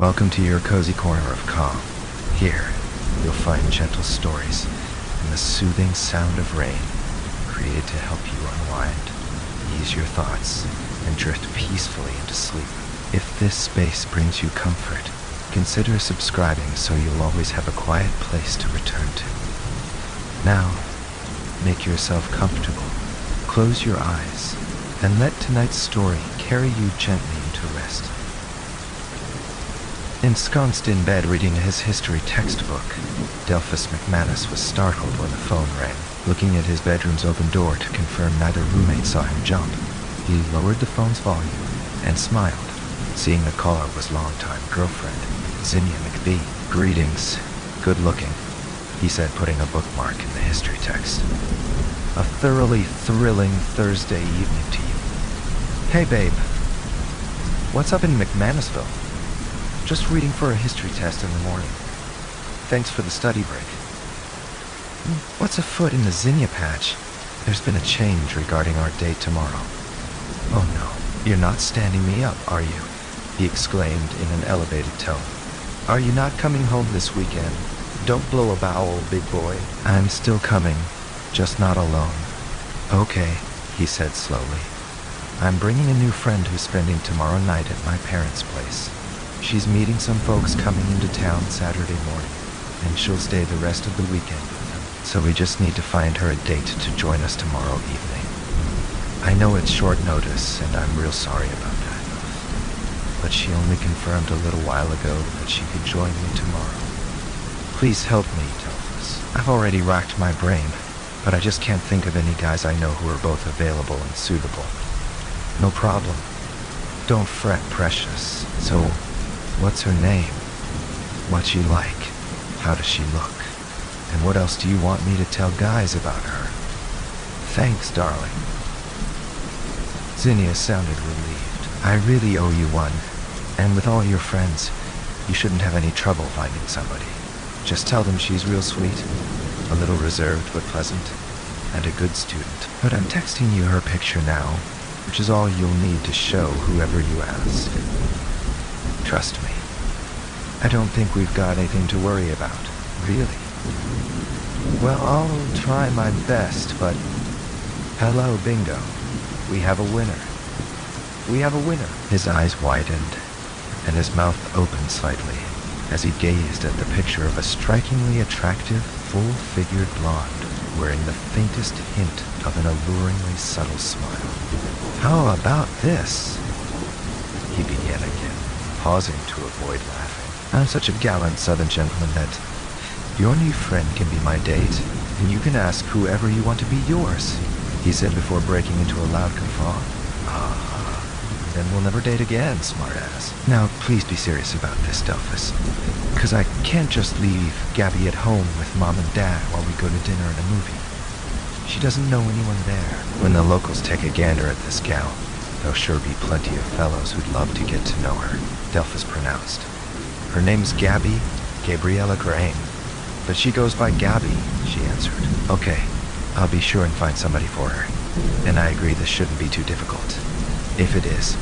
Welcome to your cozy corner of calm. Here, you'll find gentle stories and the soothing sound of rain, created to help you unwind, ease your thoughts, and drift peacefully into sleep. If this space brings you comfort, consider subscribing so you'll always have a quiet place to return to. Now, make yourself comfortable, close your eyes, and let tonight's story carry you gently into rest. Ensconced in bed reading his history textbook, Delphus McManus was startled when the phone rang. Looking at his bedroom's open door to confirm neither roommate saw him jump, he lowered the phone's volume and smiled, seeing the caller was longtime girlfriend, Zinnia McBee. "Greetings. Good looking," he said, putting a bookmark in the history text. "A thoroughly thrilling Thursday evening to you." "Hey, babe. What's up in McManusville?" "Just reading for a history test in the morning. Thanks for the study break." "What's afoot in the Zinnia patch?" "There's been a change regarding our date tomorrow." "Oh no, you're not standing me up, are you?" he exclaimed in an elevated tone. "Are you not coming home this weekend? Don't blow a bowel, big boy." "I'm still coming, just not alone." "Okay," he said slowly. "I'm bringing a new friend who's spending tomorrow night at my parents' place. She's meeting some folks coming into town Saturday morning, and she'll stay the rest of the weekend with them. So we just need to find her a date to join us tomorrow evening. I know it's short notice, and I'm real sorry about that. But she only confirmed a little while ago that she could join me tomorrow. Please help me, Delphus. I've already racked my brain, but I just can't think of any guys I know who are both available and suitable." "No problem. Don't fret, precious. So, what's her name? What's she like? How does she look? And what else do you want me to tell guys about her?" "Thanks, darling." Zinnia sounded relieved. "I really owe you one. And with all your friends, you shouldn't have any trouble finding somebody. Just tell them she's real sweet, a little reserved but pleasant, and a good student. But I'm texting you her picture now, which is all you'll need to show whoever you ask. Trust me, I don't think we've got anything to worry about, really." "Well, I'll try my best, but..." "Hello, bingo. We have a winner. We have a winner." His eyes widened, and his mouth opened slightly as he gazed at the picture of a strikingly attractive, full-figured blonde wearing the faintest hint of an alluringly subtle smile. "How about this?" he began again, pausing to avoid laughing. "I'm such a gallant Southern gentleman that your new friend can be my date, and you can ask whoever you want to be yours," he said before breaking into a loud guffaw. "Then we'll never date again, smartass. Now, please be serious about this, Delphus, because I can't just leave Gabby at home with Mom and Dad while we go to dinner and a movie. She doesn't know anyone there. When the locals take a gander at this gal, there'll sure be plenty of fellows who'd love to get to know her," Delphus pronounced. "Her name's Gabby Gabriella Graham, but she goes by Gabby," she answered. "Okay, I'll be sure and find somebody for her. And I agree this shouldn't be too difficult. If it is,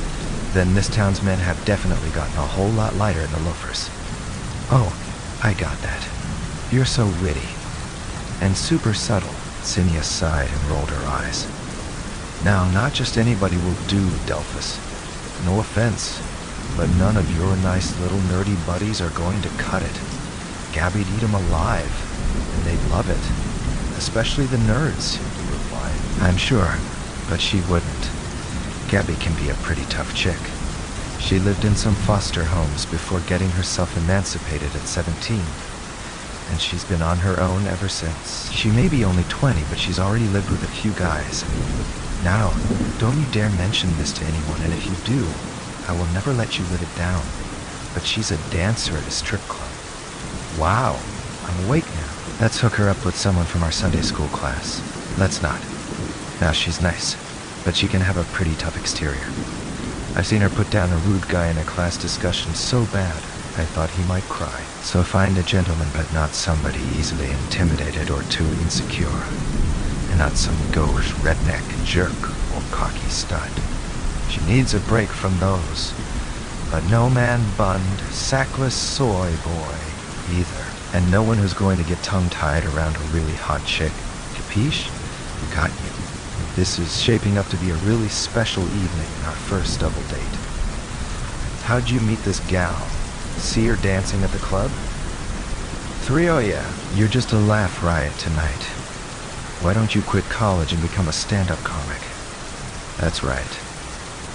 then this town's men have definitely gotten a whole lot lighter in the loafers." "Oh, I got that. You're so witty. And super subtle." Zinnia sighed and rolled her eyes. "Now, not just anybody will do, Delphus. No offense, but none of your nice little nerdy buddies are going to cut it. Gabby'd eat 'em alive, and they'd love it. Especially the nerds," he replied. "I'm sure, but she wouldn't. Gabby can be a pretty tough chick. She lived in some foster homes before getting herself emancipated at 17, and she's been on her own ever since. She may be only 20, but she's already lived with a few guys. Now, don't you dare mention this to anyone, and if you do, I will never let you live it down. But she's a dancer at a strip club." "Wow, I'm awake now. Let's hook her up with someone from our Sunday school class." "Let's not. Now, she's nice, but she can have a pretty tough exterior. I've seen her put down a rude guy in a class discussion so bad, I thought he might cry. So find a gentleman, but not somebody easily intimidated or too insecure. And not some gauche redneck jerk or cocky stud. She needs a break from those. But no man bunned, sackless soy boy either. And no one who's going to get tongue-tied around a really hot chick. Capiche? You got you. This is shaping up to be a really special evening, our first double date. How'd you meet this gal? See her dancing at the club? 3, oh yeah, you're just a laugh riot tonight. Why don't you quit college and become a stand-up comic? That's right.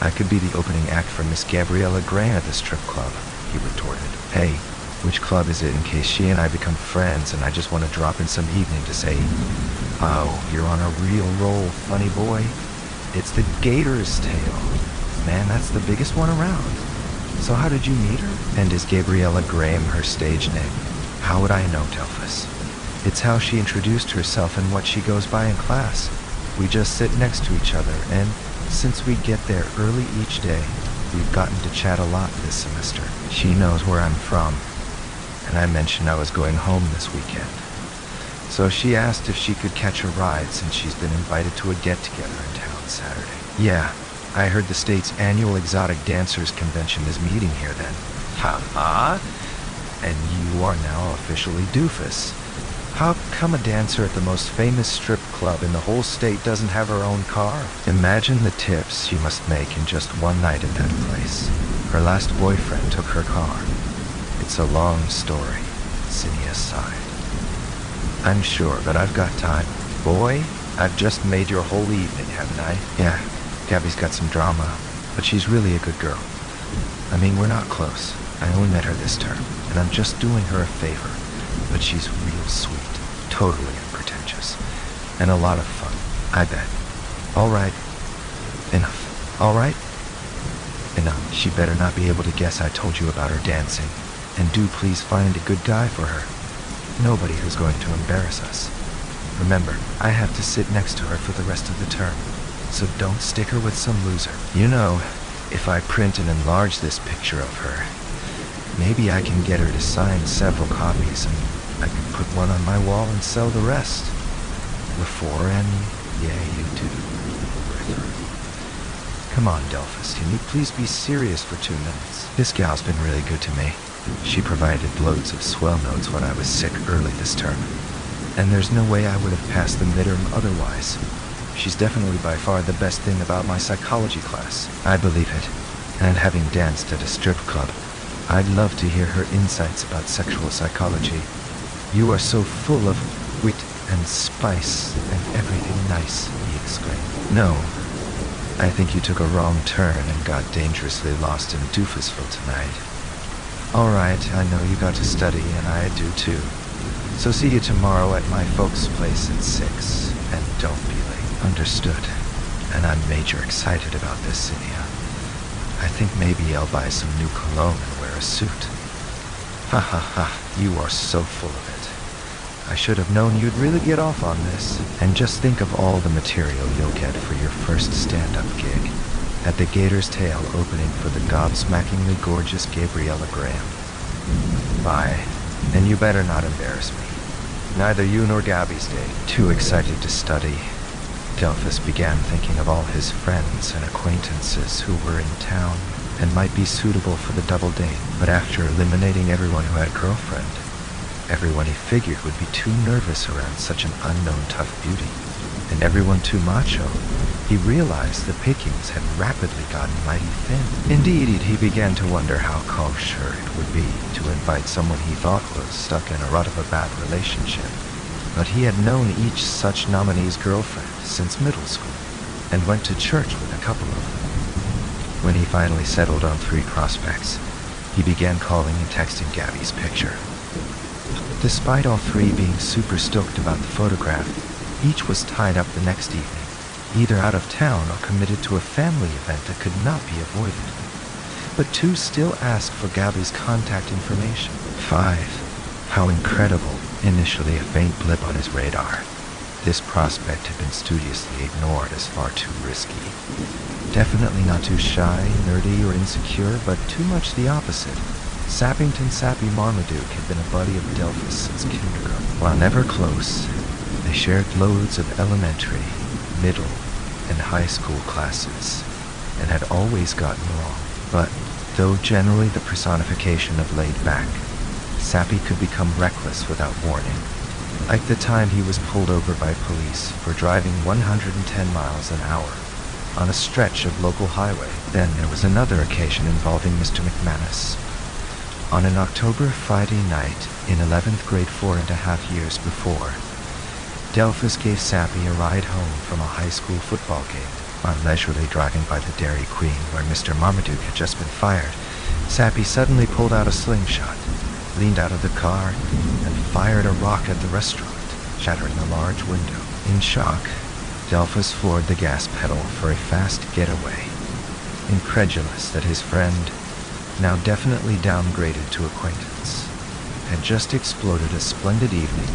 I could be the opening act for Miss Gabriella Gray at this strip club, he retorted. Hey, which club is it in case she and I become friends and I just want to drop in some evening to say, oh, you're on a real roll, funny boy? It's the Gator's Tail. Man, that's the biggest one around. So how did you meet her? And is Gabriella Graham her stage name? How would I know, Delphus? It's how she introduced herself and what she goes by in class. We just sit next to each other, and since we get there early each day, we've gotten to chat a lot this semester. She knows where I'm from, and I mentioned I was going home this weekend. So she asked if she could catch a ride since she's been invited to a get-together in town Saturday. Yeah, I heard the state's annual exotic dancers convention is meeting here then. Ha-ha! And you are now officially doofus. How come a dancer at the most famous strip club in the whole state doesn't have her own car? Imagine the tips she must make in just one night at that place. Her last boyfriend took her car. It's a long story, Zinnia sighed. I'm sure, but I've got time. Boy, I've just made your whole evening, haven't I? Yeah, Gabby's got some drama, but she's really a good girl. I mean, we're not close. I only met her this term, and I'm just doing her a favor. But she's real sweet, totally unpretentious, and a lot of fun, I bet. All right. Enough. All right? Enough. She better not be able to guess I told you about her dancing. And do please find a good guy for her. Nobody who's going to embarrass us. Remember, I have to sit next to her for the rest of the term, so don't stick her with some loser. You know, if I print and enlarge this picture of her, maybe I can get her to sign several copies and I can put one on my wall and sell the rest. Before and yeah, you do. Come on, Delphus, can you please be serious for 2 minutes? This gal's been really good to me. She provided loads of swell notes when I was sick early this term. And there's no way I would have passed the midterm otherwise. She's definitely by far the best thing about my psychology class. I believe it. And having danced at a strip club, I'd love to hear her insights about sexual psychology. You are so full of wit and spice and everything nice, he exclaimed. No, I think you took a wrong turn and got dangerously lost in Doofusville tonight. All right, I know you got to study, and I do too. So see you tomorrow at my folks' place at 6, and don't be late. Understood. And I'm major excited about this, Zinnia. I think maybe I'll buy some new cologne and wear a suit. Ha ha ha, you are so full of it. I should have known you'd really get off on this. And just think of all the material you'll get for your first stand-up gig at the Gator's Tail opening for the gobsmackingly gorgeous Gabriella Graham. Bye. And you better not embarrass me. Neither you nor Gabby stay. Too excited to study. Delphus began thinking of all his friends and acquaintances who were in town and might be suitable for the double date. But after eliminating everyone who had a girlfriend, everyone he figured would be too nervous around such an unknown tough beauty, and everyone too macho, he realized the pickings had rapidly gotten mighty thin. Indeed, he began to wonder how kosher it would be to invite someone he thought was stuck in a rut of a bad relationship. But he had known each such nominee's girlfriend since middle school, and went to church with a couple of them. When he finally settled on 3 prospects, he began calling and texting Gabby's picture. Despite all 3 being super stoked about the photograph, each was tied up the next evening, either out of town or committed to a family event that could not be avoided. But 2 still asked for Gabby's contact information. 5. How incredible. Initially a faint blip on his radar. This prospect had been studiously ignored as far too risky. Definitely not too shy, nerdy, or insecure, but too much the opposite. Sappington Sappy Marmaduke had been a buddy of Delphus since kindergarten. While never close, they shared loads of elementary, middle, and high school classes, and had always gotten along. But Though generally the personification of laid back, Sappy could become reckless without warning. Like the time he was pulled over by police for driving 110 miles an hour on a stretch of local highway. Then there was another occasion involving Mr. McManus. On an October Friday night in 11th grade 4.5 years before, Delphus gave Sappy a ride home from a high school football game. While leisurely driving by the Dairy Queen where Mr. Marmaduke had just been fired, Sappy suddenly pulled out a slingshot, leaned out of the car, and fired a rock at the restaurant, shattering a large window. In shock, Delphus floored the gas pedal for a fast getaway, incredulous that his friend, now definitely downgraded to acquaintance, had just exploded a splendid evening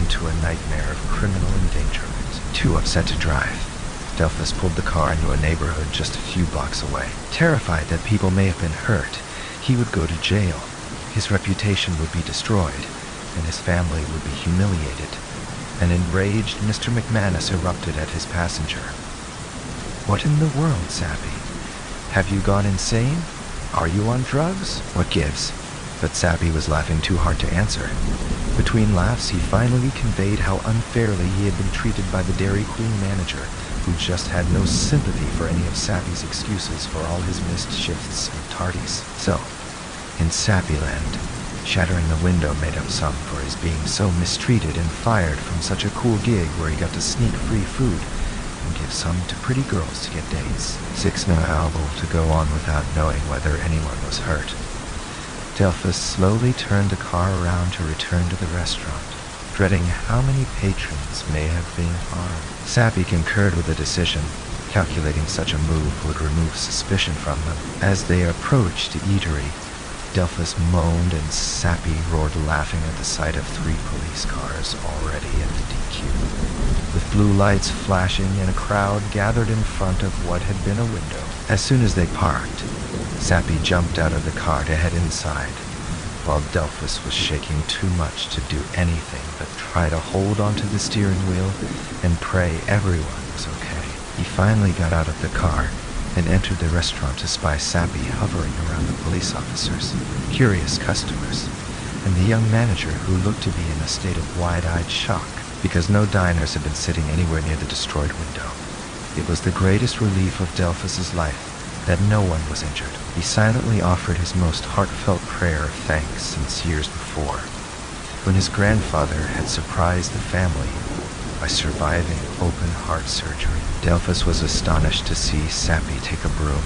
into a nightmare of criminal endangerment. Too upset to drive, Delphus pulled the car into a neighborhood just a few blocks away. Terrified that people may have been hurt, he would go to jail. His reputation would be destroyed, and his family would be humiliated. An enraged Mr. McManus erupted at his passenger. "What in the world, Sappy? Have you gone insane? Are you on drugs? What gives?" But Sappy was laughing too hard to answer. Between laughs, he finally conveyed how unfairly he had been treated by the Dairy Queen manager, who just had no sympathy for any of Sappy's excuses for all his missed shifts and tardies. So, in Sappyland, shattering the window made up some for his being so mistreated and fired from such a cool gig where he got to sneak free food and give some to pretty girls to get dates. Six no able to go on without knowing whether anyone was hurt. Delphus slowly turned the car around to return to the restaurant, dreading how many patrons may have been harmed. Sappy concurred with the decision, calculating such a move would remove suspicion from them. As they approached the eatery, Delphus moaned and Sappy roared, laughing at the sight of 3 police cars already at the DQ. With blue lights flashing and a crowd gathered in front of what had been a window. As soon as they parked, Sappy jumped out of the car to head inside, while Delphus was shaking too much to do anything but try to hold onto the steering wheel and pray everyone was okay. He finally got out of the car and entered the restaurant to spy Sappy hovering around the police officers, curious customers, and the young manager who looked to be in a state of wide-eyed shock because no diners had been sitting anywhere near the destroyed window. It was the greatest relief of Delphus's life that no one was injured. He silently offered his most heartfelt prayer of thanks since years before, when his grandfather had surprised the family by surviving open heart surgery. Delphus was astonished to see Sappy take a broom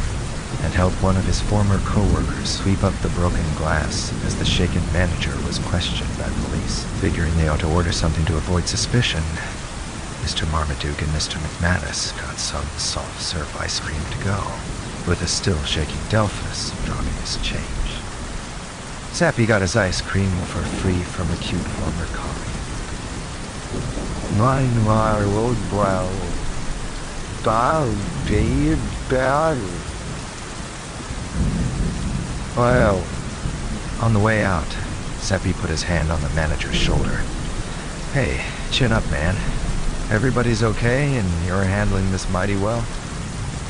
and help one of his former co-workers sweep up the broken glass as the shaken manager was questioned by police. Figuring they ought to order something to avoid suspicion, Mr. Marmaduke and Mr. McManus got some soft-serve ice cream to go, with a still shaking Delphus dropping his change. Sappy got his ice cream for free from a cute former colleague. My old brow, bad. Well, on the way out, Sappy put his hand on the manager's shoulder. "Hey, chin up, man. Everybody's okay and you're handling this mighty well?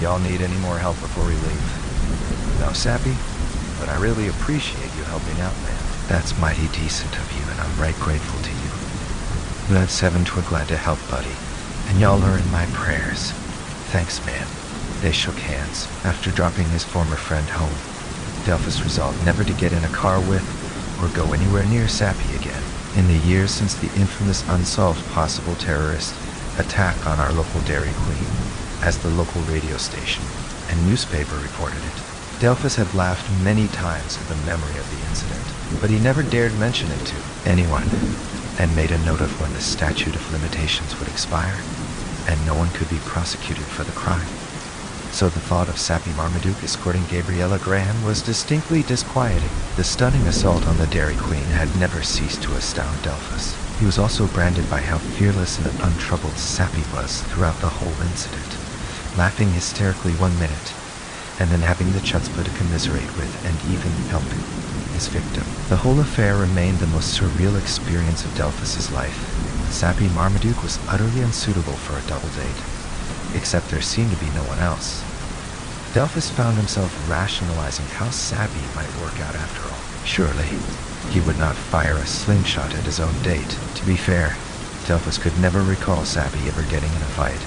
Y'all need any more help before we leave?" "No, Sappy, but I really appreciate you helping out, man." "That's mighty decent of you, and I'm right grateful to you. Glad 7 were glad to help, buddy, and y'all are in my prayers. Thanks, man." They shook hands. After dropping his former friend home, Delphus resolved never to get in a car with or go anywhere near Sappy again. In the years since the infamous unsolved possible terrorist attack on our local Dairy Queen, as the local radio station and newspaper reported it, Delphus had laughed many times at the memory of the incident, but he never dared mention it to anyone, and made a note of when the statute of limitations would expire, and no one could be prosecuted for the crime. So the thought of Sappy Marmaduke escorting Gabriella Graham was distinctly disquieting. The stunning assault on the Dairy Queen had never ceased to astound Delphus. He was also branded by how fearless and untroubled Sappy was throughout the whole incident, laughing hysterically 1 minute, and then having the chutzpah to commiserate with and even help his victim. The whole affair remained the most surreal experience of Delphus's life. Sappy Marmaduke was utterly unsuitable for a double date, except there seemed to be no one else. Delphus found himself rationalizing how Sappy might work out after all. Surely, he would not fire a slingshot at his own date. To be fair, Delphus could never recall Sappy ever getting in a fight.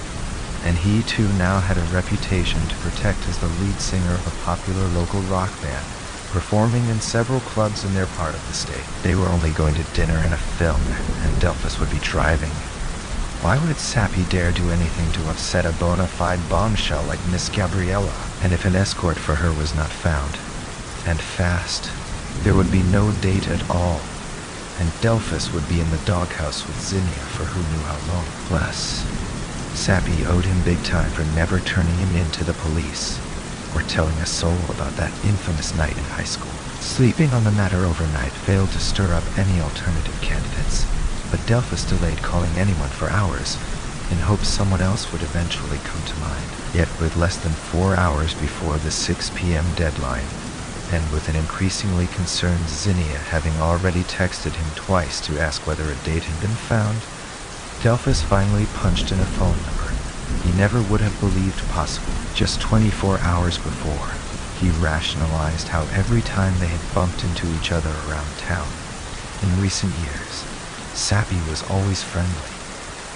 And he too now had a reputation to protect as the lead singer of a popular local rock band, performing in several clubs in their part of the state. They were only going to dinner and a film, and Delphus would be driving. Why would Sappy dare do anything to upset a bona fide bombshell like Miss Gabriella? And if an escort for her was not found, and fast, there would be no date at all, and Delphus would be in the doghouse with Zinnia for who knew how long. Plus, Sappy owed him big time for never turning him in to the police, or telling a soul about that infamous night in high school. Sleeping on the matter overnight failed to stir up any alternative candidates, but Delphus delayed calling anyone for hours, in hopes someone else would eventually come to mind. Yet with less than 4 hours before the 6 p.m. deadline, and with an increasingly concerned Zinnia having already texted him twice to ask whether a date had been found, Delphus finally punched in a phone number he never would have believed possible. Just 24 hours before, he rationalized how every time they had bumped into each other around town in recent years, Sappy was always friendly,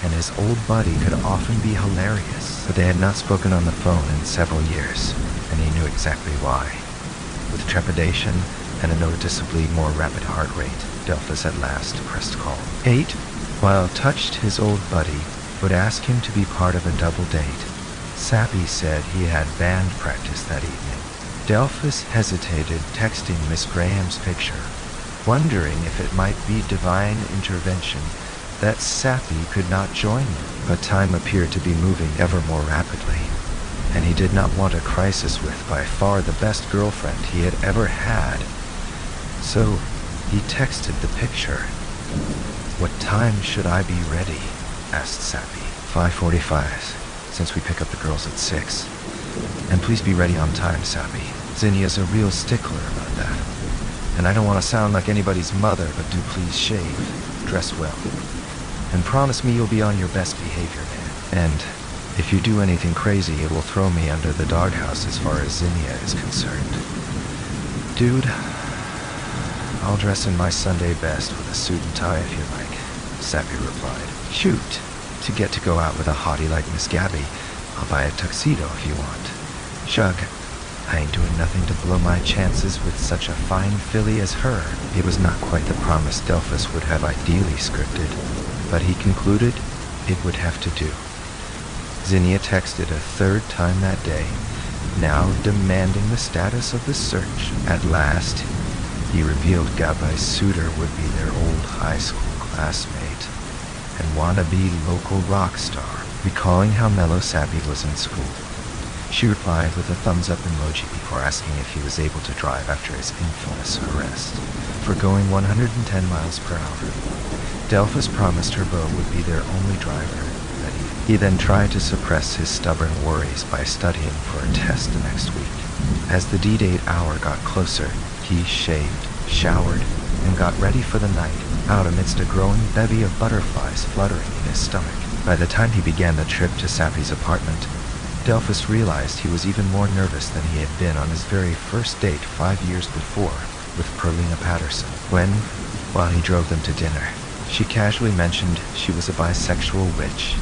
and his old buddy could often be hilarious. But they had not spoken on the phone in several years, and he knew exactly why. With trepidation and a noticeably more rapid heart rate, Delphus at last pressed call. 8, while touched his old buddy, would ask him to be part of a double date. Sappy said he had band practice that evening. Delphus hesitated, texting Miss Graham's picture, wondering if it might be divine intervention that Sappy could not join them. But time appeared to be moving ever more rapidly, and he did not want a crisis with by far the best girlfriend he had ever had. So he texted the picture. "What time should I be ready?" asked Sappy. 5:45, since we pick up the girls at 6. And please be ready on time, Sappy. Zinnia's a real stickler about that. And I don't want to sound like anybody's mother, but do please shave, dress well, and promise me you'll be on your best behavior, man. And if you do anything crazy, it will throw me under the doghouse as far as Zinnia is concerned. Dude, I'll dress in my Sunday best with a suit and tie if you like, Sappy replied. Shoot, to get to go out with a hottie like Miss Gabby, I'll buy a tuxedo if you want. Shug, I ain't doing nothing to blow my chances with such a fine filly as her. It was not quite the promise Delphus would have ideally scripted, but he concluded it would have to do. Zinnia texted a third time that day, now demanding the status of the search. At last, he revealed Gabai's suitor would be their old high school classmate and wannabe local rock star. Recalling how mellow Sappy was in school, she replied with a thumbs-up emoji before asking if he was able to drive after his infamous arrest for going 110 miles per hour. Delphus promised her beau would be their only driver that evening. He then tried to suppress his stubborn worries by studying for a test the next week. As the D-date hour got closer, he shaved, showered, and got ready for the night, out amidst a growing bevy of butterflies fluttering in his stomach. By the time he began the trip to Sappy's apartment, Delphus realized he was even more nervous than he had been on his very first date 5 years before with Perlina Patterson, when, while he drove them to dinner, she casually mentioned she was a bisexual witch.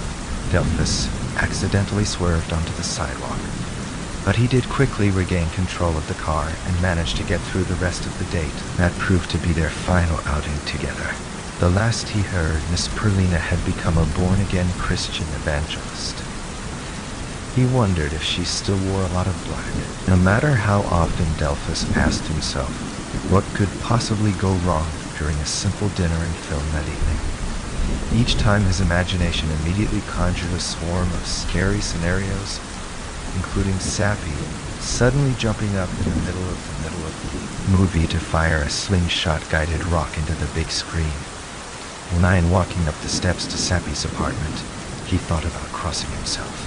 Delphus accidentally swerved onto the sidewalk, but he did quickly regain control of the car and managed to get through the rest of the date. That proved to be their final outing together. The last he heard, Miss Perlina had become a born-again Christian evangelist. He wondered if she still wore a lot of black. No matter how often Delphus asked himself what could possibly go wrong during a simple dinner and film that evening, each time his imagination immediately conjured a swarm of scary scenarios, including Sappy suddenly jumping up in the middle of the movie to fire a slingshot-guided rock into the big screen. Lying walking up the steps to Sappy's apartment, he thought about crossing himself.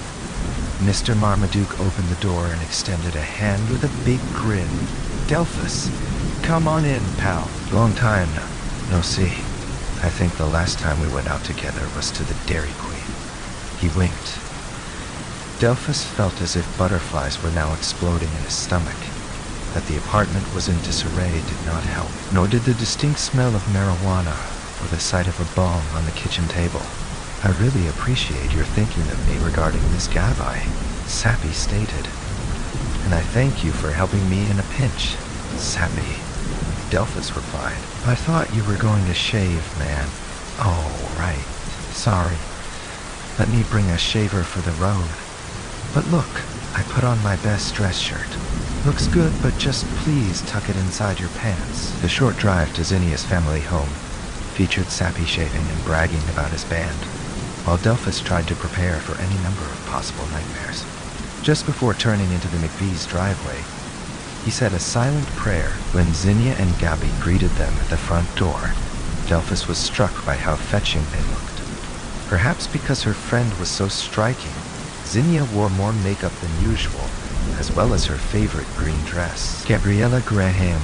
Mr. Marmaduke opened the door and extended a hand with a big grin. "Delphus, come on in, pal. Long time no see. I think the last time we went out together was to the Dairy Queen." He winked. Delphus felt as if butterflies were now exploding in his stomach. That the apartment was in disarray did not help, nor did the distinct smell of marijuana or the sight of a bong on the kitchen table. "I really appreciate your thinking of me regarding Miss Gabai," Sappy stated. "And I thank you for helping me in a pinch, Sappy," Delphus replied. "I thought you were going to shave, man." "Oh, right. Sorry. Let me bring a shaver for the road. But look, I put on my best dress shirt. Looks good, but just please tuck it inside your pants." The short drive to Zinnia's family home featured Sappy shaving and bragging about his band, while Delphus tried to prepare for any number of possible nightmares. Just before turning into the McVee's driveway, he said a silent prayer. When Zinnia and Gabby greeted them at the front door, Delphus was struck by how fetching they looked. Perhaps because her friend was so striking, Zinnia wore more makeup than usual, as well as her favorite green dress. Gabriella Graham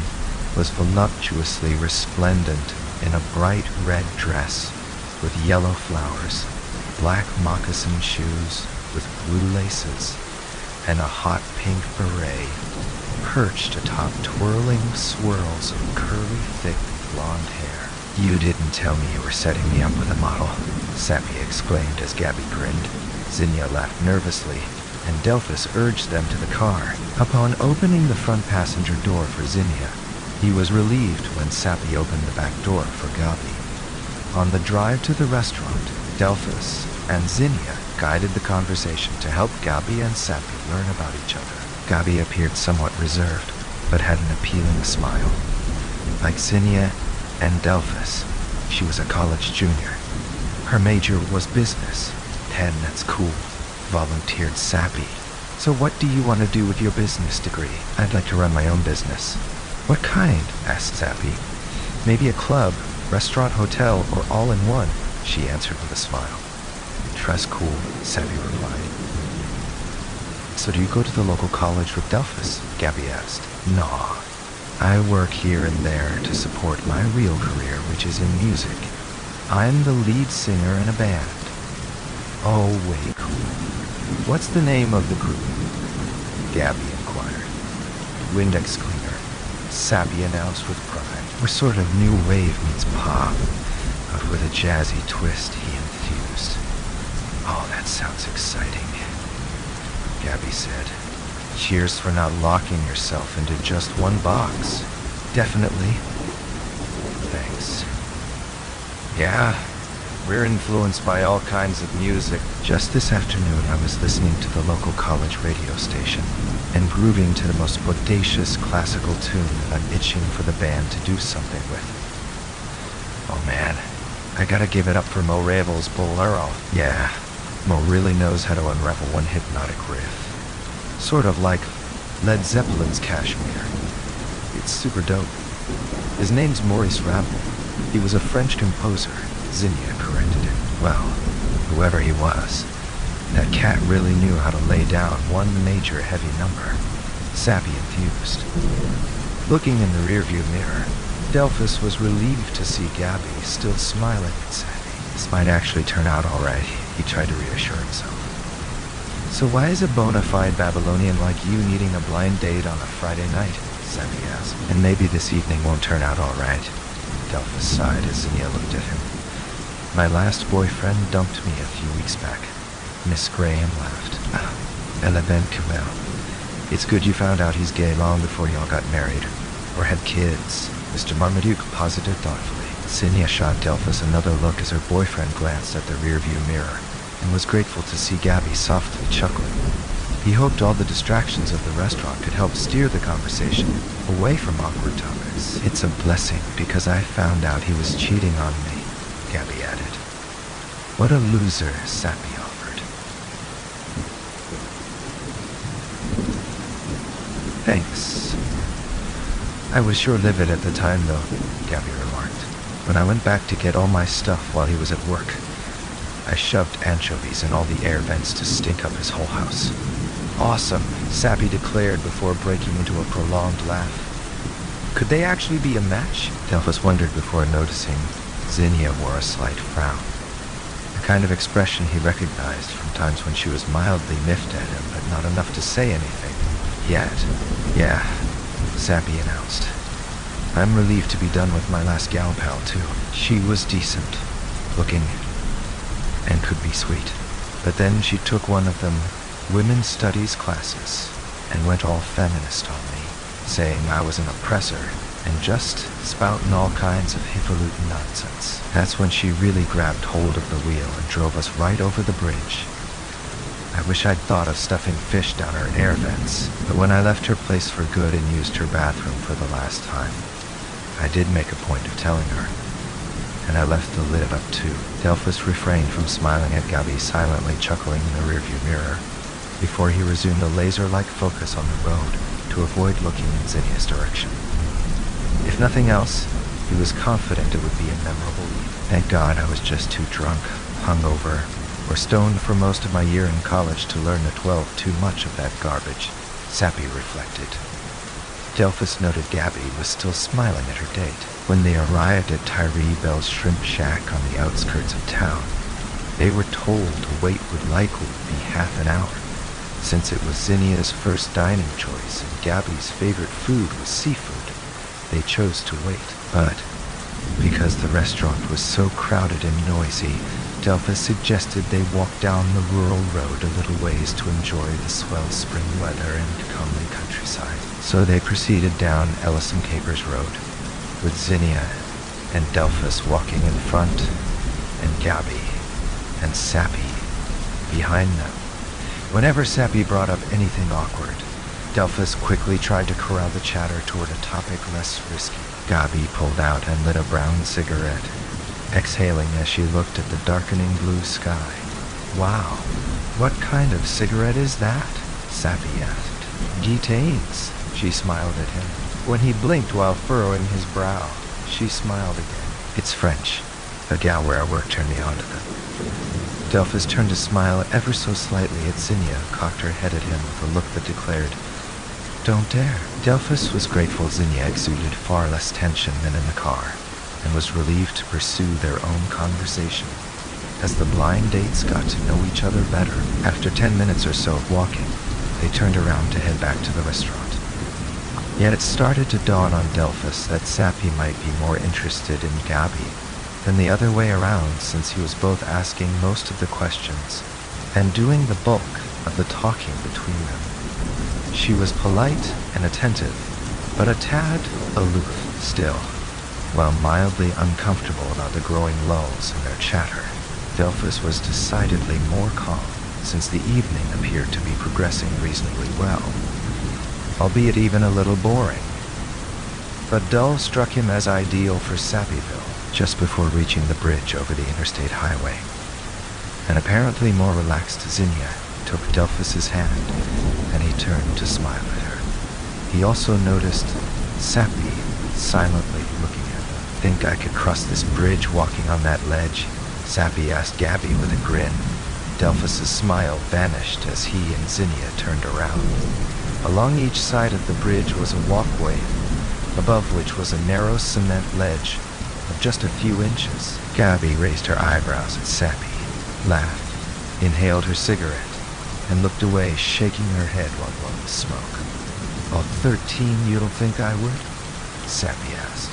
was voluptuously resplendent in a bright red dress with yellow flowers, black moccasin shoes with blue laces, and a hot pink beret perched atop twirling swirls of curly, thick blonde hair. "You didn't tell me you were setting me up with a model," Sappy exclaimed as Gabby grinned. Zinnia laughed nervously, and Delphus urged them to the car. Upon opening the front passenger door for Zinnia, he was relieved when Sappy opened the back door for Gabby. On the drive to the restaurant, Delphus and Zinnia guided the conversation to help Gabby and Sappy learn about each other. Gabby appeared somewhat reserved, but had an appealing smile. Like Zinnia and Delphus, she was a college junior. Her major was business. "That's cool," volunteered Sappy. "So what do you want to do with your business degree?" "I'd like to run my own business." "What kind?" asked Sappy. "Maybe a club, restaurant, hotel, or all in one," she answered with a smile. "Dress cool," Sappy replied. "So do you go to the local college with Delphus?" Gabby asked. "Nah. I work here and there to support my real career, which is in music. I'm the lead singer in a band." "Oh, way cool. What's the name of the group?" Gabby inquired. "Windex Cleaner," Sappy announced with pride. "We're sort of new wave meets pop, but with a jazzy twist," he enthused. "Oh, that sounds exciting," Gabby said. "Cheers for not locking yourself into just one box." "Definitely." "Thanks." "Yeah, we're influenced by all kinds of music." Just this afternoon, I was listening to the local college radio station and grooving to the most bodacious classical tune that I'm itching for the band to do something with. Oh man, I gotta give it up for Mo Ravel's Bolero. Yeah, Mo really knows how to unravel one hypnotic riff. Sort of like Led Zeppelin's Kashmir. It's super dope. His name's Maurice Ravel. He was a French composer, Zinnia corrected him. Well, whoever he was, that cat really knew how to lay down one major heavy number. Sappy enthused. Looking in the rearview mirror, Delphus was relieved to see Gabby still smiling at Sappy. This might actually turn out all right, he tried to reassure himself. "So why is a bona fide Babylonian like you needing a blind date on a Friday night?" Sappy asked. "And maybe this evening won't turn out all right," Delphus sighed as Zinnia looked at him. "My last boyfriend dumped me a few weeks back." Miss Graham laughed. "Elle est belle que well. It's good you found out he's gay long before y'all got married, or had kids," Mr. Marmaduke posited thoughtfully. Zinnia shot Delphus another look as her boyfriend glanced at the rearview mirror, and was grateful to see Gabby softly chuckling. He hoped all the distractions of the restaurant could help steer the conversation away from awkward topics. "It's a blessing, because I found out he was cheating on me," Gabby added. "What a loser," Sappy offered. "Thanks. I was sure livid at the time, though," Gabby remarked. "When I went back to get all my stuff while he was at work, I shoved anchovies in all the air vents to stink up his whole house." "Awesome," Sappy declared before breaking into a prolonged laugh. "Could they actually be a match?" Delphus wondered before noticing Zinnia wore a slight frown. kind of expression he recognized from times when she was mildly miffed at him, but not enough to say anything yet. Yeah, Sappy announced. I'm relieved to be done with my last gal pal, too. She was decent looking and could be sweet. But then she took one of them women's studies classes and went all feminist on me, saying I was an oppressor and just spouting all kinds of hifalutin nonsense. That's when she really grabbed hold of the wheel and drove us right over the bridge. I wish I'd thought of stuffing fish down her air vents, but when I left her place for good and used her bathroom for the last time, I did make a point of telling her, and I left the lid up too. Delphus refrained from smiling at Gabby silently chuckling in the rearview mirror before he resumed a laser-like focus on the road to avoid looking in Zinnia's direction. If nothing else, he was confident it would be a memorable evening. Thank God I was just too drunk, hungover, or stoned for most of my year in college to learn at 12 too much of that garbage, Sappy reflected. Delphus noted Gabby was still smiling at her date. When they arrived at Tyree Bell's shrimp shack on the outskirts of town, they were told to wait would likely be half an hour, since it was Zinnia's first dining choice and Gabby's favorite food was seafood. They chose to wait, but because the restaurant was so crowded and noisy, Delphus suggested they walk down the rural road a little ways to enjoy the swell spring weather and comely countryside. So they proceeded down Ellison Capers Road, with Zinnia and Delphus walking in front, and Gabby and Sappy behind them. Whenever Sappy brought up anything awkward, Delphus quickly tried to corral the chatter toward a topic less risky. Gabby pulled out and lit a brown cigarette, exhaling as she looked at the darkening blue sky. Wow, what kind of cigarette is that? Sappy asked. Guitain's, she smiled at him. When he blinked while furrowing his brow, she smiled again. It's French. A gal where I work turned me on to them. Delphus turned to smile ever so slightly at Zinnia, cocked her head at him with a look that declared, Don't dare. Delphus was grateful Zinnia exuded far less tension than in the car, and was relieved to pursue their own conversation. As the blind dates got to know each other better, after 10 minutes or so of walking, they turned around to head back to the restaurant. Yet it started to dawn on Delphus that Sappy might be more interested in Gabby than the other way around, since he was both asking most of the questions and doing the bulk of the talking between them. She was polite and attentive, but a tad aloof still. While mildly uncomfortable about the growing lulls in their chatter, Delphus was decidedly more calm, since the evening appeared to be progressing reasonably well, albeit even a little boring. But dull struck him as ideal for Sappyville, just before reaching the bridge over the interstate highway. An apparently more relaxed Zinnia took Delphus's hand, and he turned to smile at her. He also noticed Sappy silently looking at them. Think I could cross this bridge walking on that ledge? Sappy asked Gabby with a grin. Delphus's smile vanished as he and Zinnia turned around. Along each side of the bridge was a walkway, above which was a narrow cement ledge of just a few inches. Gabby raised her eyebrows at Sappy, laughed, inhaled her cigarette, and looked away, shaking her head while blowing the smoke. About 13, you don't think I would? Sappy asked.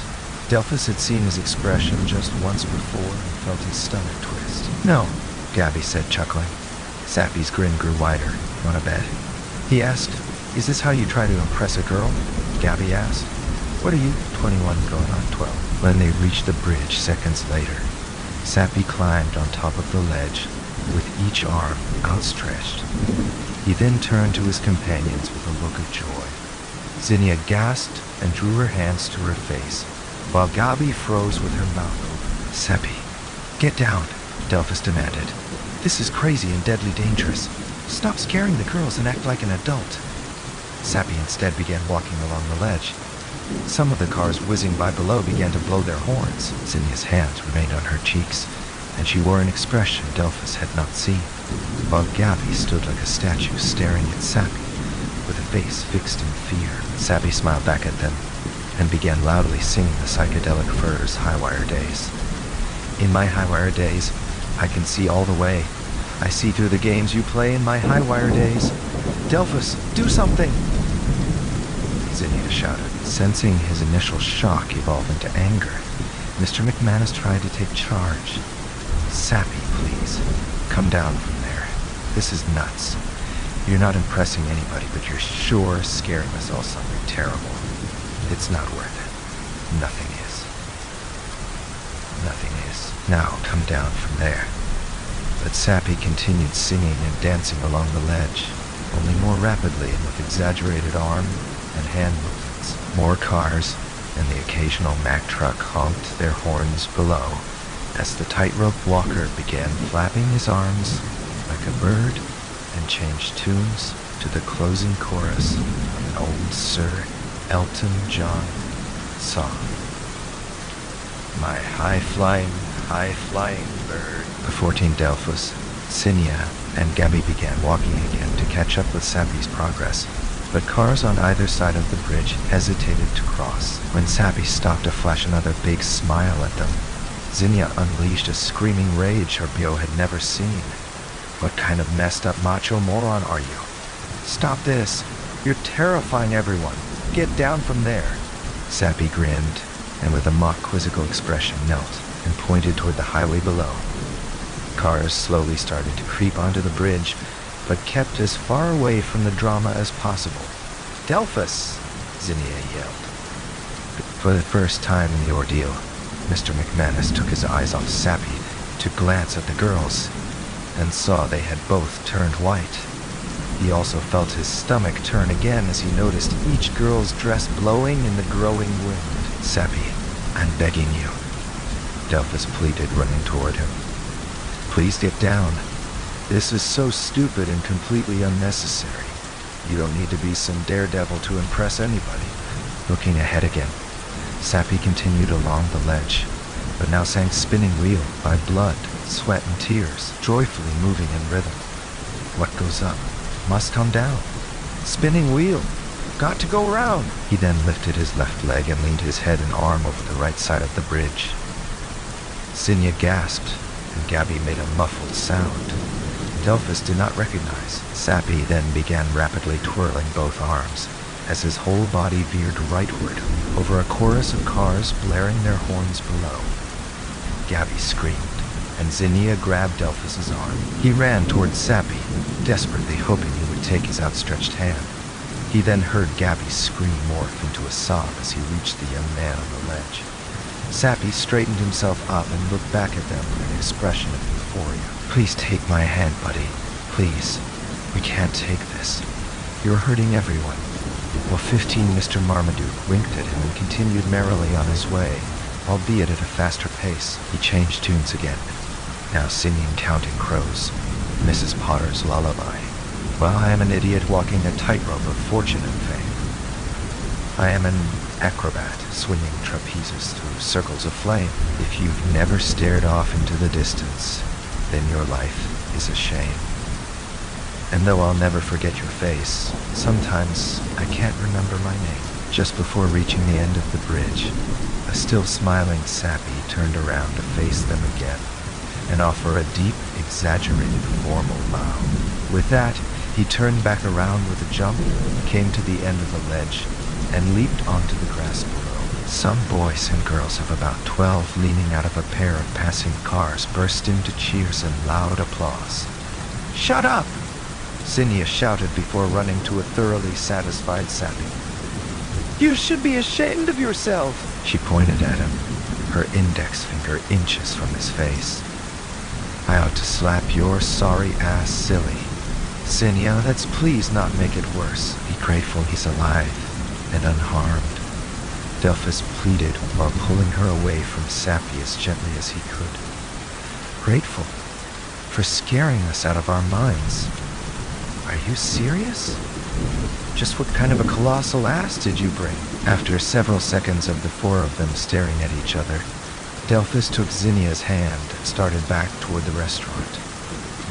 Delphus had seen his expression just once before and felt his stomach twist. No, Gabby said, chuckling. Sappy's grin grew wider. Want to bet? He asked, Is this how you try to impress a girl? Gabby asked. What are you, 21 going on 12? When they reached the bridge seconds later, Sappy climbed on top of the ledge with each arm outstretched. He then turned to his companions with a look of joy. Zinnia gasped and drew her hands to her face, while Gabby froze with her mouth open. Sappy, get down, Delphus demanded. This is crazy and deadly dangerous. Stop scaring the girls and act like an adult. Sappy instead began walking along the ledge. Some of the cars whizzing by below began to blow their horns. Zinnia's hands remained on her cheeks, and she wore an expression Delphus had not seen, while Gabby stood like a statue staring at Sappy with a face fixed in fear. Sappy smiled back at them and began loudly singing the Psychedelic Furs Highwire Days. In my Highwire days, I can see all the way. I see through the games you play in my high-wire days. Delphus, do something! Zinnia shouted. Sensing his initial shock evolve into anger, Mr. McManus tried to take charge. Sappy, please. Come down from there. This is nuts. You're not impressing anybody, but you're sure scaring us all something terrible. It's not worth it. Nothing is. Nothing is. Now come down from there. But Sappy continued singing and dancing along the ledge, only more rapidly and with exaggerated arm and hand movements. More cars and the occasional Mack truck honked their horns below as the tightrope walker began flapping his arms like a bird and changed tunes to the closing chorus of an old Sir Elton John song. My high-flying bird. Before Teen Delphus, Zinnia and Gabby began walking again to catch up with Sappy's progress, but cars on either side of the bridge hesitated to cross. When Sappy stopped to flash another big smile at them, Zinnia unleashed a screaming rage her Bio had never seen. What kind of messed up macho moron are you? Stop this! You're terrifying everyone! Get down from there! Sappy grinned, and with a mock quizzical expression knelt and pointed toward the highway below. Cars slowly started to creep onto the bridge, but kept as far away from the drama as possible. Delphus! Zinnia yelled. For the first time in the ordeal, Mr. McManus took his eyes off Sappy to glance at the girls, and saw they had both turned white. He also felt his stomach turn again as he noticed each girl's dress blowing in the growing wind. Sappy, I'm begging you, Delphus pleaded, running toward him. Please get down. This is so stupid and completely unnecessary. You don't need to be some daredevil to impress anybody. Looking ahead again, Sappy continued along the ledge, but now sang Spinning Wheel by Blood, Sweat and Tears, joyfully moving in rhythm. What goes up must come down. Spinning Wheel. Got to go round. He then lifted his left leg and leaned his head and arm over the right side of the bridge. Zinnia gasped, and Gabby made a muffled sound. Delphus did not recognize. Sappy then began rapidly twirling both arms, as his whole body veered rightward over a chorus of cars blaring their horns below. Gabby screamed, and Zinnia grabbed Delphus's arm. He ran towards Sappy, desperately hoping he would take his outstretched hand. He then heard Gabby's scream morph into a sob as he reached the young man on the ledge. Sappy straightened himself up and looked back at them with an expression of euphoria. Please take my hand, buddy. Please. We can't take this. You're hurting everyone. Well, 15 Mr. Marmaduke winked at him and continued merrily on his way, albeit at a faster pace. He changed tunes again, now singing Counting Crows, Mrs. Potter's Lullaby, while I am an idiot walking a tightrope of fortune and fame. I am an acrobat swinging trapezes through circles of flame. If you've never stared off into the distance, then your life is a shame. And though I'll never forget your face, sometimes I can't remember my name. Just before reaching the end of the bridge, a still smiling Sappy turned around to face them again and offer a deep, exaggerated, formal bow. With that, he turned back around with a jump, came to the end of the ledge, and leaped onto the grass below. Some boys and girls of about 12 leaning out of a pair of passing cars burst into cheers and loud applause. Shut up! Zinnia shouted before running to a thoroughly satisfied Sappy. You should be ashamed of yourself! She pointed at him, her index finger inches from his face. I ought to slap your sorry ass silly. Zinnia, let's please not make it worse. Be grateful he's alive and unharmed. Delphus pleaded while pulling her away from Sappy as gently as he could. Grateful for scaring us out of our minds. Are you serious? Just what kind of a colossal ass did you bring? After several seconds of the four of them staring at each other, Delphus took Zinnia's hand and started back toward the restaurant.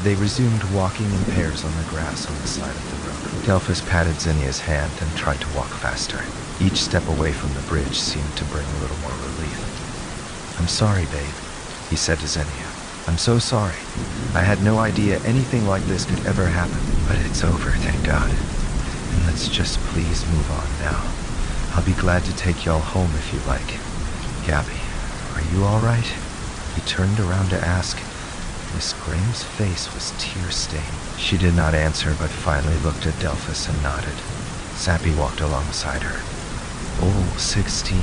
They resumed walking in pairs on the grass on the side of the road. Delphus patted Zinnia's hand and tried to walk faster. Each step away from the bridge seemed to bring a little more relief. I'm sorry, babe, he said to Zinnia. I'm so sorry. I had no idea anything like this could ever happen, but it's over, thank God. And let's just please move on now. I'll be glad to take y'all home if you like. Gabby, are you all right? He turned around to ask. Miss Graham's face was tear-stained. She did not answer, but finally looked at Delphus and nodded. Sappy walked alongside her. Oh, 16.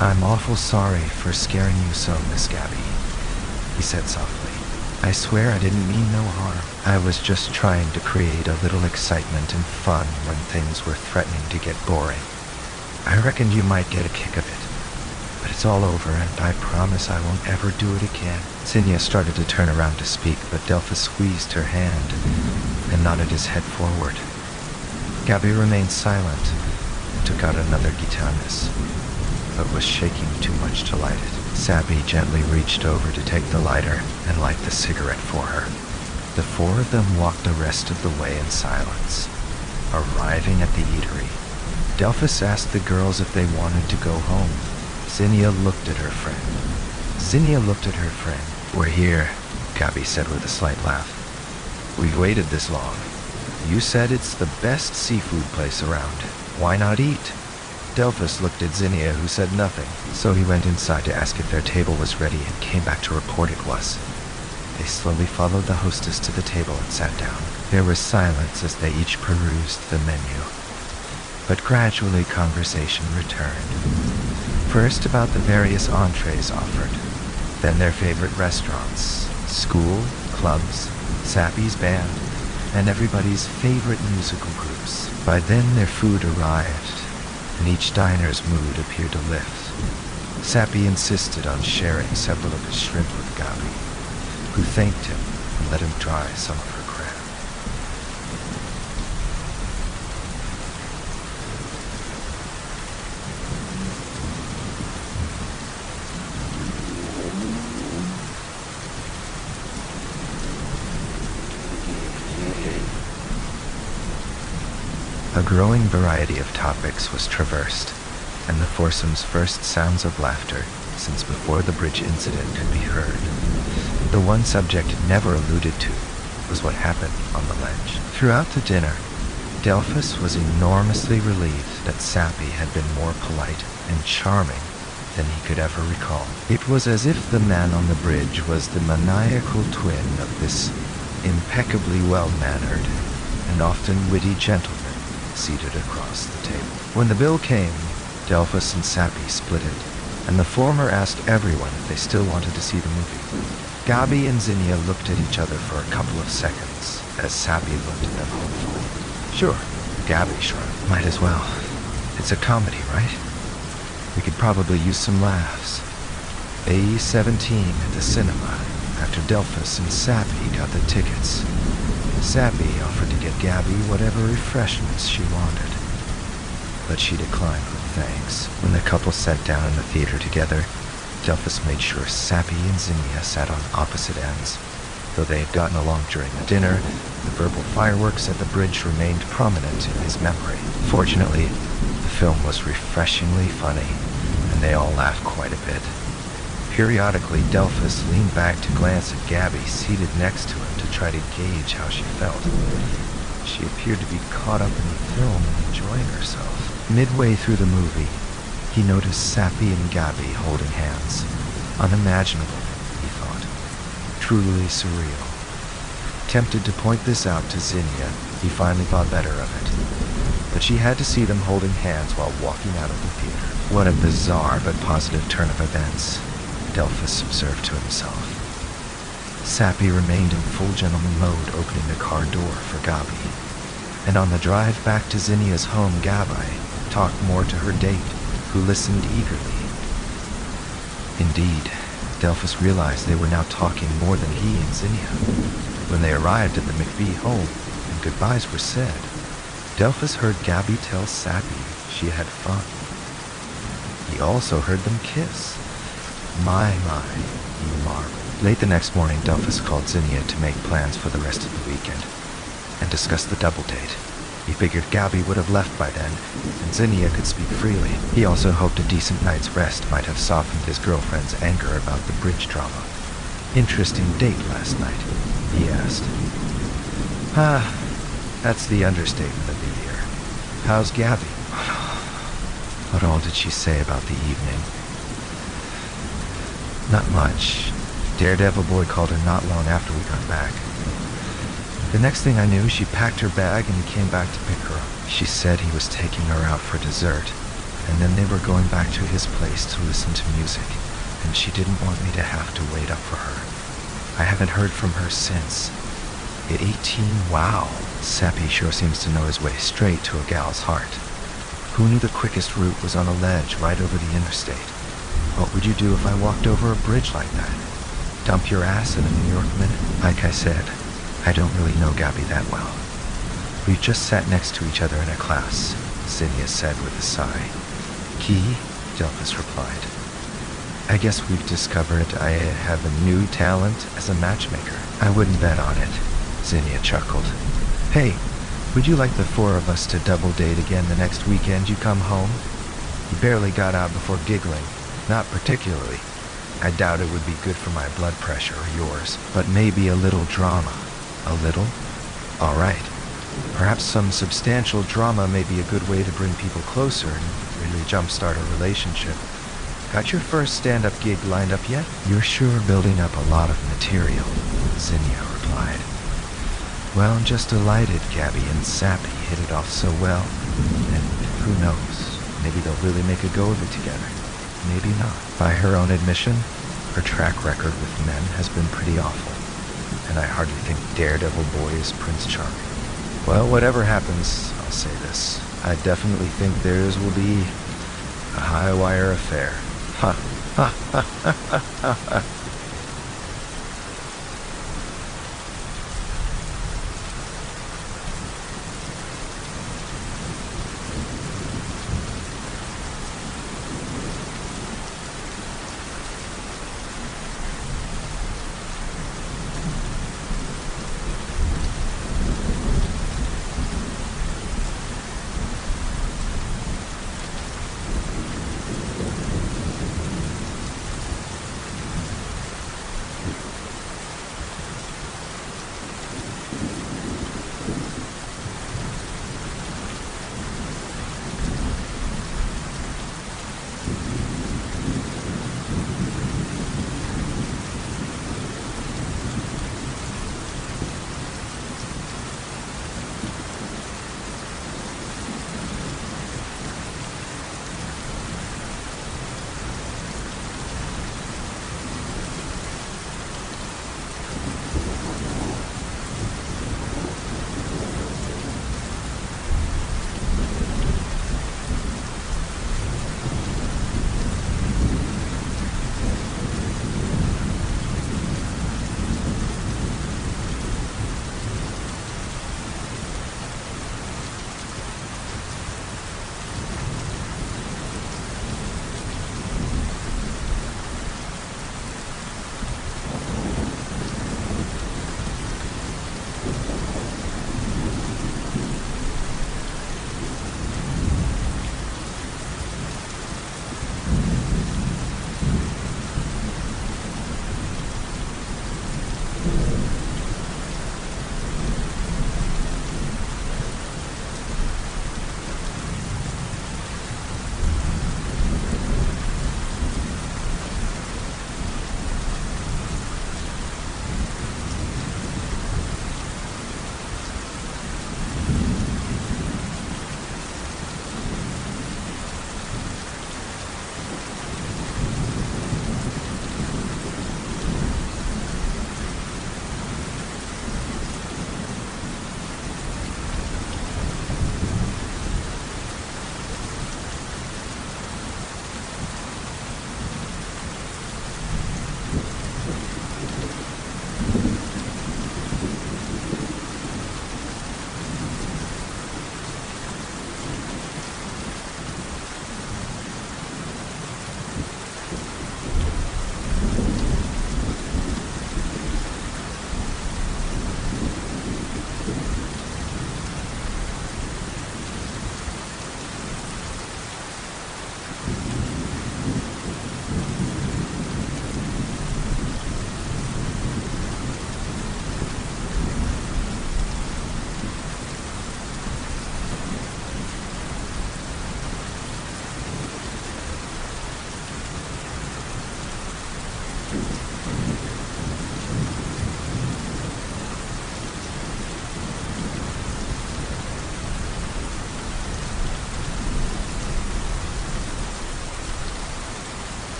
I'm awful sorry for scaring you so, Miss Gabby, he said softly. I swear I didn't mean no harm. I was just trying to create a little excitement and fun when things were threatening to get boring. I reckoned you might get a kick of it. But it's all over, and I promise I won't ever do it again. Zinnia started to turn around to speak, but Delphus squeezed her hand and nodded his head forward. Gabby remained silent and took out another guitarness, but was shaking too much to light it. Sappy gently reached over to take the lighter and light the cigarette for her. The four of them walked the rest of the way in silence. Arriving at the eatery, Delphus asked the girls if they wanted to go home. Zinnia looked at her friend. We're here, Gabby said with a slight laugh. We've waited this long. You said it's the best seafood place around. Why not eat? Delphus looked at Zinnia, who said nothing, so he went inside to ask if their table was ready and came back to report it was. They slowly followed the hostess to the table and sat down. There was silence as they each perused the menu. But gradually conversation returned. First about the various entrees offered, then their favorite restaurants, school, clubs, Sappy's band, and everybody's favorite musical groups. By then their food arrived, and each diner's mood appeared to lift. Sappy insisted on sharing several of his shrimp with Gabby, who thanked him and let him try some of her crab. A growing variety of topics was traversed, and the foursome's first sounds of laughter since before the bridge incident could be heard. The one subject never alluded to was what happened on the ledge. Throughout the dinner, Delphus was enormously relieved that Sappy had been more polite and charming than he could ever recall. It was as if the man on the bridge was the maniacal twin of this impeccably well-mannered and often witty gentleman seated across the table. When the bill came, Delphus and Sappy split it, and the former asked everyone if they still wanted to see the movie. Gabby and Zinnia looked at each other for a couple of seconds, as Sappy looked at them hopefully. Sure, Gabby shrugged. Might as well. It's a comedy, right? We could probably use some laughs. A17 at the cinema, after Delphus and Sappy got the tickets. Sappy offered to get Gabby whatever refreshments she wanted, but she declined with thanks. When the couple sat down in the theater together, Delphus made sure Sappy and Zinnia sat on opposite ends. Though they had gotten along during the dinner, the verbal fireworks at the bridge remained prominent in his memory. Fortunately, the film was refreshingly funny, and they all laughed quite a bit. Periodically, Delphus leaned back to glance at Gabby seated next to him to try to gauge how she felt. She appeared to be caught up in the film and enjoying herself. Midway through the movie, he noticed Sappy and Gabby holding hands. Unimaginable, he thought. Truly surreal. Tempted to point this out to Zinnia, he finally thought better of it. But she had to see them holding hands while walking out of the theater. What a bizarre but positive turn of events, Delphus observed to himself. Sappy remained in full gentleman mode, opening the car door for Gabby. And on the drive back to Zinnia's home, Gabby talked more to her date, who listened eagerly. Indeed, Delphus realized they were now talking more than he and Zinnia. When they arrived at the McBee home and goodbyes were said, Delphus heard Gabby tell Sappy she had fun. He also heard them kiss. My, he marveled. Late the next morning, Delphus called Zinnia to make plans for the rest of the weekend and discuss the double date. He figured Gabby would have left by then, and Zinnia could speak freely. He also hoped a decent night's rest might have softened his girlfriend's anger about the bridge drama. Interesting date last night, he asked. Ah, that's the understatement of the year. How's Gabby? What all did she say about the evening? Not much. Daredevil boy called her not long after we got back. The next thing I knew, she packed her bag and he came back to pick her up. She said he was taking her out for dessert, and then they were going back to his place to listen to music, and she didn't want me to have to wait up for her. I haven't heard from her since. At 18, wow, Seppi sure seems to know his way straight to a gal's heart. Who knew the quickest route was on a ledge right over the interstate? What would you do if I walked over a bridge like that? Dump your ass in a New York minute? Like I said, I don't really know Gabby that well. We've just sat next to each other in a class, Zinnia said with a sigh. Key? Delphus replied. I guess we've discovered I have a new talent as a matchmaker. I wouldn't bet on it, Zinnia chuckled. Hey, would you like the four of us to double date again the next weekend you come home? You barely got out before giggling. Not particularly. I doubt it would be good for my blood pressure or yours, but maybe a little drama. A little? All right. Perhaps some substantial drama may be a good way to bring people closer and really jumpstart a relationship. Got your first stand-up gig lined up yet? You're sure building up a lot of material, Zinnia replied. Well, I'm just delighted Gabby and Sappy hit it off so well. And who knows, maybe they'll really make a go of it together. Maybe not. By her own admission, her track record with men has been pretty awful. And I hardly think Daredevil Boy is Prince Charming. Well, whatever happens, I'll say this. I definitely think theirs will be a high-wire affair. Ha ha ha ha ha ha.